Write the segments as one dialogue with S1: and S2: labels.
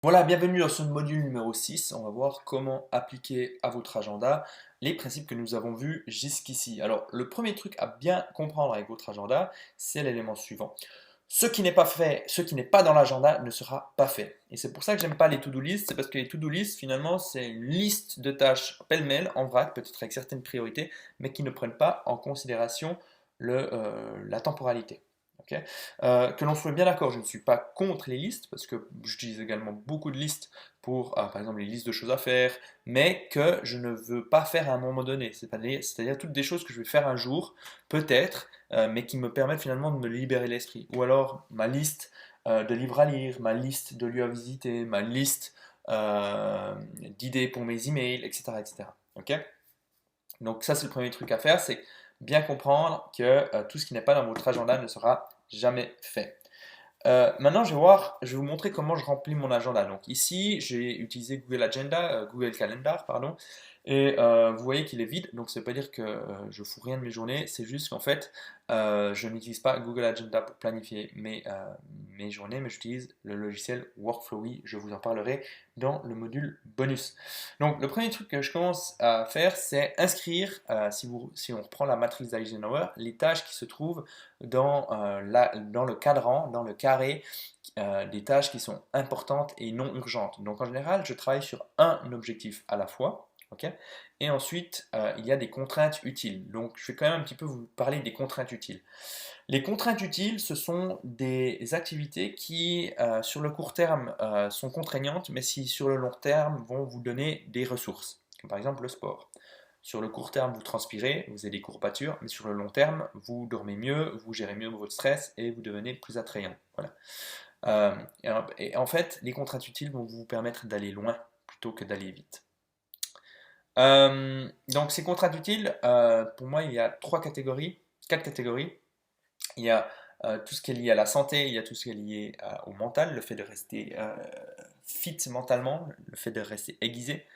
S1: Voilà, bienvenue dans ce module numéro 6. On va voir comment appliquer à votre agenda les principes que nous avons vus jusqu'ici. Alors, le premier truc à bien comprendre avec votre agenda, c'est l'élément suivant. Ce qui n'est pas fait, ce qui n'est pas dans l'agenda ne sera pas fait. Et c'est pour ça que j'aime pas les to-do list, c'est parce que les to-do list, finalement, c'est une liste de tâches pêle-mêle, en vrac, peut-être avec certaines priorités, mais qui ne prennent pas en considération la temporalité. Ok. Que l'on soit bien d'accord, je ne suis pas contre les listes, parce que j'utilise également beaucoup de listes pour, par exemple, les listes de choses à faire, mais que je ne veux pas faire à un moment donné. C'est-à-dire toutes des choses que je vais faire un jour, peut-être, mais qui me permettent finalement de me libérer l'esprit. Ou alors ma liste de livres à lire, ma liste de lieux à visiter, ma liste d'idées pour mes emails, etc. etc. Ok. Donc ça, c'est le premier truc à faire, c'est bien comprendre que tout ce qui n'est pas dans votre agenda ne sera jamais fait. Maintenant, je vais vous montrer comment je remplis mon agenda. Donc ici, j'ai utilisé Google Agenda, Google Calendar, pardon, et vous voyez qu'il est vide. Donc ça ne veut pas dire que je fous rien de mes journées, c'est juste qu'en fait, je n'utilise pas Google Agenda pour planifier mes journées, mais j'utilise le logiciel Workflowy. Je vous en parlerai dans le module bonus. Donc le premier truc que je commence à faire, c'est inscrire, si on reprend la matrice d'Eisenhower, les tâches qui se trouvent dans le cadran, dans le carré, des tâches qui sont importantes et non urgentes. Donc en général, je travaille sur un objectif à la fois. Ok. Et ensuite, il y a des contraintes utiles. Donc je vais quand même un petit peu vous parler des contraintes utiles. Les contraintes utiles, ce sont des activités qui, sur le court terme, sont contraignantes, mais qui, sur le long terme, vont vous donner des ressources, comme par exemple le sport. Sur le court terme, vous transpirez, vous avez des courbatures, mais sur le long terme, vous dormez mieux, vous gérez mieux votre stress et vous devenez plus attrayant. Voilà. Et en fait, les contraintes utiles vont vous permettre d'aller loin plutôt que d'aller vite. Donc ces contraintes utiles, pour moi, il y a quatre catégories. Il y a tout ce qui est lié à la santé, il y a tout ce qui est lié au mental, le fait de rester fit mentalement, le fait de rester aiguisé.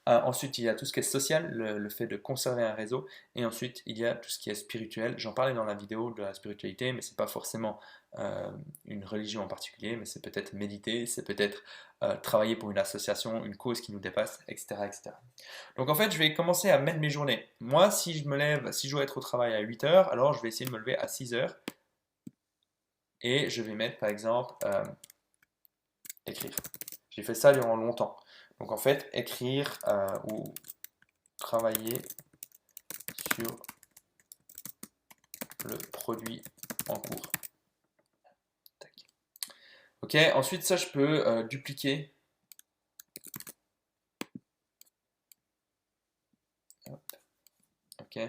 S1: Ensuite, il y a tout ce qui est social, le fait de conserver un réseau. Et ensuite, il y a tout ce qui est spirituel. J'en parlais dans la vidéo de la spiritualité, mais c'est pas forcément une religion en particulier, mais c'est peut-être méditer, c'est peut-être travailler pour une association, une cause qui nous dépasse, etc., etc. Donc en fait, je vais commencer à mettre mes journées. Moi, si je dois être au travail à 8 heures, alors je vais essayer de me lever à 6 heures. Et je vais mettre, par exemple, écrire. J'ai fait ça durant longtemps. Donc en fait, écrire ou travailler sur le produit en cours. Tac. Ok, ensuite ça je peux dupliquer. Hop. Ok,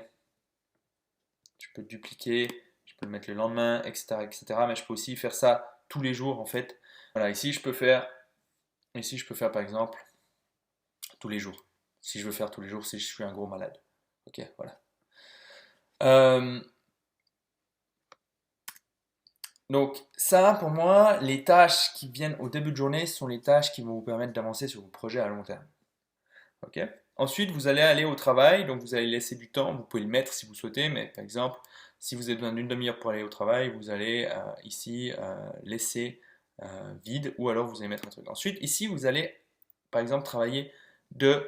S1: je peux dupliquer, je peux le mettre le lendemain, etc., etc. Mais je peux aussi faire ça tous les jours en fait. Voilà, ici je peux faire par exemple tous les jours. Si je veux faire tous les jours, si je suis un gros malade. Ok, voilà. Donc ça, pour moi, les tâches qui viennent au début de journée sont les tâches qui vont vous permettre d'avancer sur vos projets à long terme. Ok. Ensuite, vous allez aller au travail, donc vous allez laisser du temps, vous pouvez le mettre si vous souhaitez, mais par exemple, si vous avez besoin d'une demi-heure pour aller au travail, vous allez ici laisser vide, ou alors vous allez mettre un truc. Ensuite, ici, vous allez, par exemple, travailler de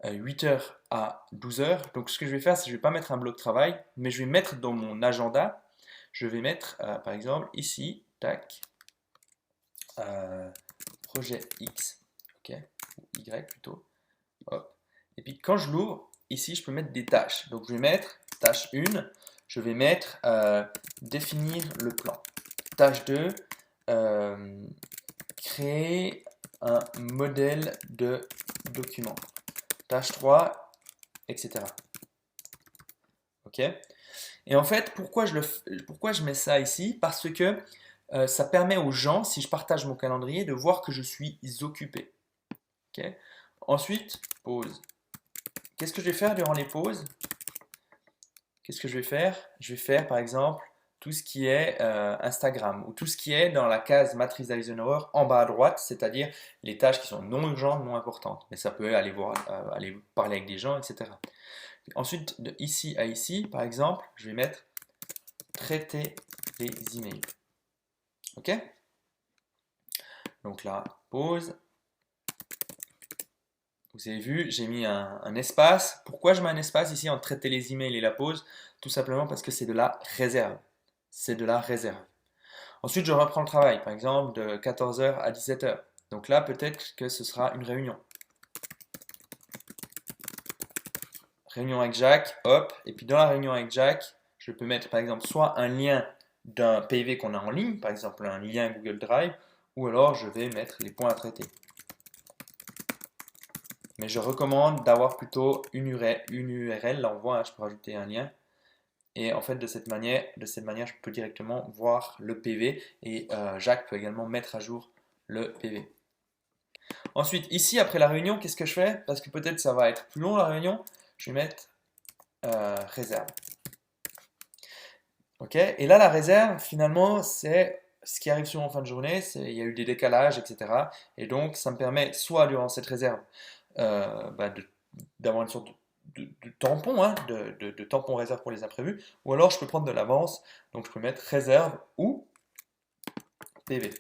S1: 8 heures à 12 heures. Donc ce que je vais faire, c'est que je ne vais pas mettre un bloc de travail, mais je vais mettre dans mon agenda, je vais mettre, par exemple, ici, tac, projet X, ok, ou Y plutôt, hop. Et puis quand je l'ouvre, ici, je peux mettre des tâches. Donc je vais mettre tâche 1, je vais mettre définir le plan. Tâche 2, créer un modèle de document. Tâche 3, etc. Ok. Et en fait, pourquoi je mets ça ici? Parce que ça permet aux gens, si je partage mon calendrier, de voir que je suis occupé. Ok. Ensuite, pause. Qu'est-ce que je vais faire durant les pauses? Qu'est-ce que je vais faire? Je vais faire par exemple tout ce qui est Instagram ou tout ce qui est dans la case matrice d'Eisenhower en bas à droite, c'est-à-dire les tâches qui sont non urgentes, non importantes. Mais ça peut aller aller parler avec des gens, etc. Ensuite, de ici à ici, par exemple, je vais mettre traiter les emails. Ok? Donc là, pause. Vous avez vu, j'ai mis un espace. Pourquoi je mets un espace ici entre traiter les emails et la pause? Tout simplement parce que c'est de la réserve. C'est de la réserve. Ensuite, je reprends le travail, par exemple de 14 heures à 17 heures. Donc là, peut-être que ce sera une réunion. Réunion avec Jacques, hop. Et puis dans la réunion avec Jacques, je peux mettre par exemple soit un lien d'un PV qu'on a en ligne, par exemple un lien Google Drive, ou alors je vais mettre les points à traiter. Mais je recommande d'avoir plutôt une URL. Là, on voit, hein, je peux rajouter un lien. Et en fait, de cette manière, je peux directement voir le PV et Jacques peut également mettre à jour le PV. Ensuite, ici, après la réunion, qu'est-ce que je fais? Parce que peut-être ça va être plus long la réunion, je vais mettre réserve. Ok? Et là, la réserve, finalement, c'est ce qui arrive souvent en fin de journée, il y a eu des décalages, etc. Et donc, ça me permet soit durant cette réserve d'avoir une sorte de tampon, hein, de tampon réserve pour les imprévus, ou alors je peux prendre de l'avance, donc je peux mettre réserve ou PV.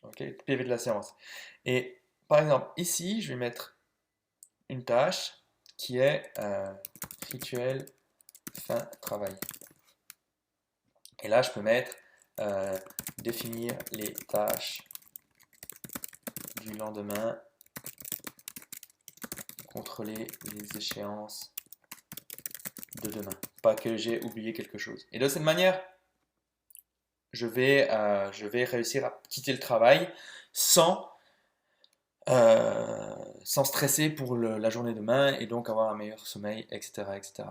S1: Ok, PV de la séance. Et par exemple, ici, je vais mettre une tâche qui est rituel fin travail. Et là, je peux mettre définir les tâches du lendemain, contrôler les échéances de demain. Pas que j'ai oublié quelque chose. Et de cette manière, je vais réussir à quitter le travail sans, sans stresser pour la journée de demain et donc avoir un meilleur sommeil, etc., etc.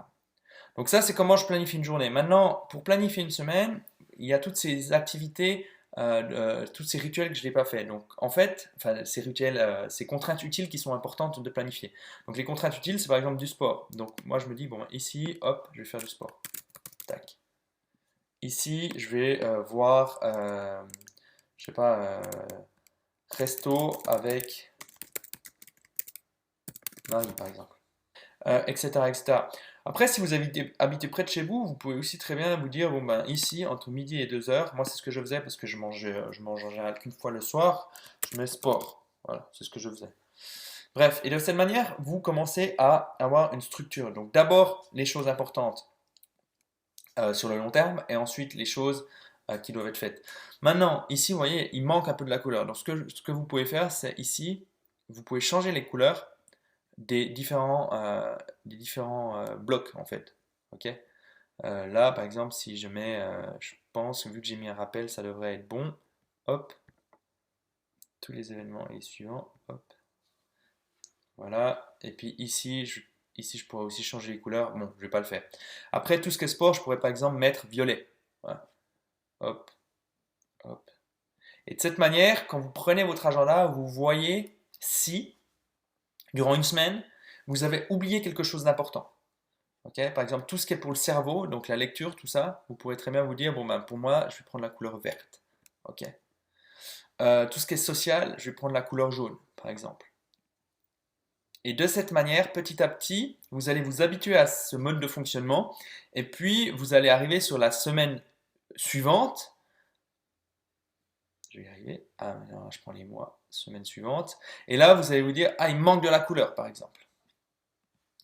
S1: Donc ça, c'est comment je planifie une journée. Maintenant, pour planifier une semaine, il y a toutes ces activités, tous ces rituels que je n'ai pas fait. Donc en fait, enfin, ces rituels, ces contraintes utiles qui sont importantes de planifier. Donc les contraintes utiles, c'est par exemple du sport. Donc moi, je me dis, bon, ici, hop, je vais faire du sport. Tac. Ici, je vais voir, je sais pas, resto avec Marie, par exemple. Etc., etc. Après, si vous habitez près de chez vous, vous pouvez aussi très bien vous dire, bon ben ici, entre midi et 2 heures, moi c'est ce que je faisais parce que je mange en général qu'une fois le soir, je mets sport. Voilà, c'est ce que je faisais. Bref, et de cette manière, vous commencez à avoir une structure. Donc d'abord les choses importantes sur le long terme et ensuite les choses qui doivent être faites. Maintenant, ici, vous voyez, il manque un peu de la couleur. Donc ce que vous pouvez faire, c'est ici, vous pouvez changer les couleurs des différents blocs en fait. Ok. Là, par exemple, si je mets, je pense, vu que j'ai mis un rappel, ça devrait être bon. Hop, tous les événements et les suivants. Hop, voilà. Et puis ici, je pourrais aussi changer les couleurs. Bon, je vais pas le faire. Après, tout ce qui est sport, je pourrais par exemple mettre violet. Voilà. Hop, hop. Et de cette manière, quand vous prenez votre agenda, vous voyez si, durant une semaine, vous avez oublié quelque chose d'important. Okay, par exemple, tout ce qui est pour le cerveau, donc la lecture, tout ça, vous pourrez très bien vous dire, bon ben pour moi, je vais prendre la couleur verte. Okay. Tout ce qui est social, je vais prendre la couleur jaune, par exemple. Et de cette manière, petit à petit, vous allez vous habituer à ce mode de fonctionnement, et puis vous allez arriver sur la semaine suivante. Je vais y arriver. Ah, non, je prends les mois, semaine suivante. Et là, vous allez vous dire, ah, il manque de la couleur, par exemple.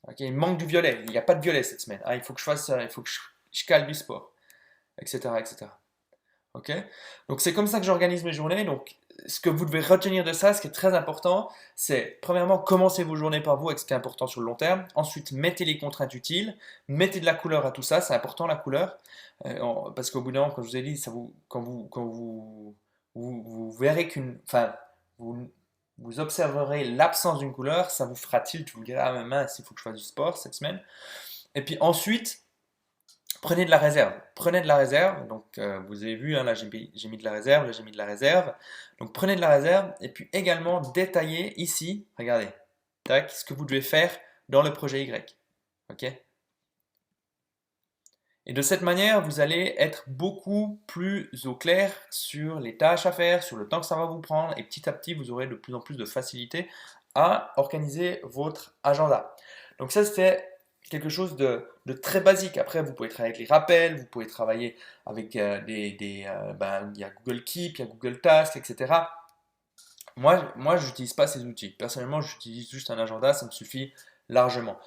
S1: Okay, il manque du violet. Il n'y a pas de violet cette semaine. Ah, il faut que je fasse ça, il faut que je cale du sport, etc., etc. Ok. Donc c'est comme ça que j'organise mes journées. Donc ce que vous devez retenir de ça, ce qui est très important, c'est premièrement commencez vos journées par vous avec ce qui est important sur le long terme. Ensuite mettez les contraintes utiles, mettez de la couleur à tout ça, c'est important la couleur. Parce qu'au bout d'un moment, comme je vous ai dit, vous verrez enfin vous, vous observerez l'absence d'une couleur, ça vous fera tilt, vous vous direz ah mince, il faut que je fasse du sport cette semaine. Et puis ensuite prenez de la réserve. Prenez de la réserve. Donc, vous avez vu, hein, là, j'ai mis de la réserve, là, j'ai mis de la réserve. Donc, prenez de la réserve et puis également détaillez ici, regardez, tac, ce que vous devez faire dans le projet Y. OK? Et de cette manière, vous allez être beaucoup plus au clair sur les tâches à faire, sur le temps que ça va vous prendre et petit à petit, vous aurez de plus en plus de facilité à organiser votre agenda. Donc ça, c'était quelque chose de très basique. Après, vous pouvez travailler avec les rappels, vous pouvez travailler avec il y a Google Keep, il y a Google Tasks, etc. Moi je n'utilise pas ces outils. Personnellement, j'utilise juste un agenda, ça me suffit largement.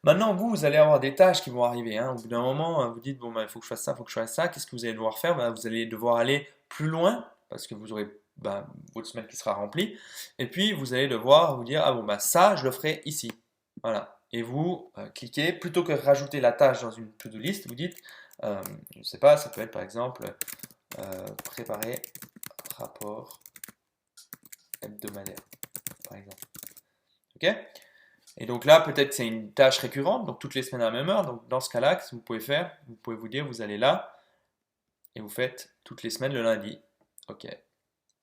S1: Maintenant, vous allez avoir des tâches qui vont arriver, hein. Au bout d'un moment, vous dites, bon, ben, il faut que je fasse ça, il faut que je fasse ça. Qu'est-ce que vous allez devoir faire? Ben, vous allez devoir aller plus loin, parce que vous aurez ben, votre semaine qui sera remplie. Et puis, vous allez devoir vous dire, ah bon, ben, ça, je le ferai ici. Voilà. Et vous cliquez, plutôt que de rajouter la tâche dans une to-do list, vous dites, je ne sais pas, ça peut être par exemple, préparer rapport hebdomadaire, par exemple. OK? Et donc là, peut-être c'est une tâche récurrente, donc toutes les semaines à la même heure. Donc dans ce cas-là, ce que vous pouvez faire, vous pouvez vous dire, vous allez là et vous faites toutes les semaines le lundi. OK.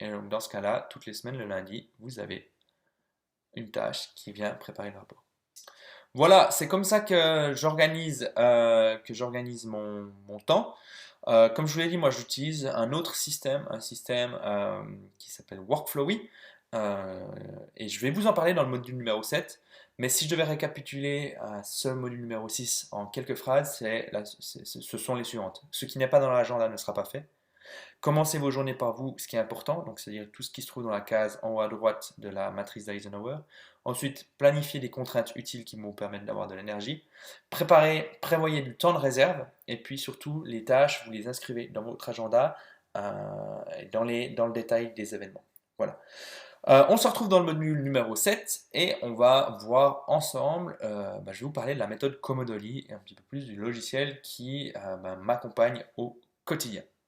S1: Et donc dans ce cas-là, toutes les semaines le lundi, vous avez une tâche qui vient préparer le rapport. Voilà, c'est comme ça que j'organise mon temps. Comme je vous l'ai dit, moi j'utilise un autre système, un système qui s'appelle Workflowy. Euh, et je vais vous en parler dans le module numéro 7. Mais si je devais récapituler ce module numéro 6 en quelques phrases, ce sont les suivantes. Ce qui n'est pas dans l'agenda ne sera pas fait. Commencez vos journées par vous, ce qui est important, donc c'est-à-dire tout ce qui se trouve dans la case en haut à droite de la matrice d'Eisenhower. Ensuite, planifiez des contraintes utiles qui vous permettent d'avoir de l'énergie. Prévoyez du temps de réserve. Et puis surtout, les tâches, vous les inscrivez dans votre agenda, dans le détail des événements. Voilà. On se retrouve dans le module numéro 7 et on va voir ensemble, je vais vous parler de la méthode Comodoli et un petit peu plus du logiciel qui m'accompagne au quotidien.